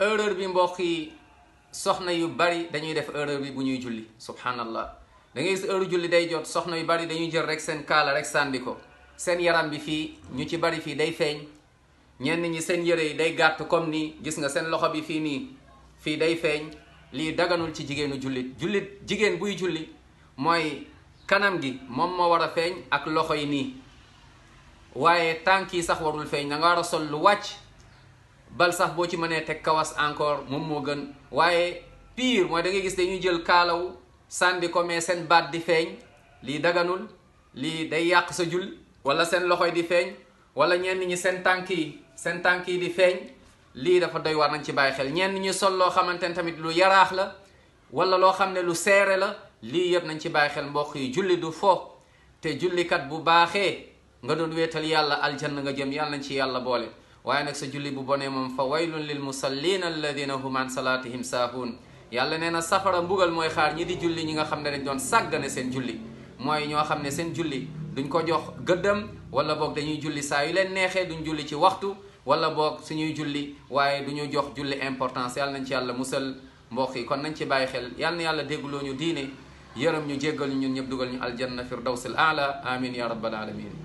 erreur bi mbokk yi soxna yu bari dañuy def erreur bi bu ñuy julli subhanallah. da ngay gis heure julli day jot soxna yu bari dañuy jël rek seen kaala rek sànni ko seen yaram bi fii ñu ci bari fii day feeñ. ñenn ñi seen yëre yi day gàtt comme nii gis nga seen loxo bi fii nii fii day feeñ. lii daganul ci jigéenu jullit jigéen buy julli mooy kanam gi moom moo war a feeñ ak loxo yi nii waaye tànk yi sax warul feeñ da nga war a sol lu wàcc bal sax boo ci mënee teg kawas encore moom moo gën. waaye pire mooy da ngay gis dañuy jël kaalawu sànni ko mais seen baat di feeñ lii daganul. lii day yàq sa julli wala seen loxo yi di feeñ wala ñenn ñi seen tànk yi di feeñ. lii dafa doy war nañ ci bàyyi xel. ñenn ñi sol loo xamante ne tamit lu yaraax la wala loo xam ne lu seere la lii yëpp nañ ci bàyyi xel mbokk yi. julli du fo te jullikat bu baaxee nga doon wéetal yàlla aljanna nga jëm yàlla nañ ci yàlla boole. waaye nag sa julli bu bonee moom fa waylun lil musallin alladina hum an salatihim saahun. yàlla nee na safara mbugal mooy xaar ñi di julli ñi nga xam ne dañ doon sàggane seen julli. mooy ñoo xam ne seen julli duñ ko jox gëddam wala boog dañuy julli saa yu leen neexee duñ julli ci waxtu wala boog suñuy julli waaye du ñu jox julli importance. yàlla nañ ci yàlla musal mbokk yi kon nañ ci bàyyi xel. yàlla na yàlla déggloo ñu diine yërëm ñu jéggal ñu ñun ñëpp dugal ñu aljanna firdawsil aala amin ya rabbal alamin.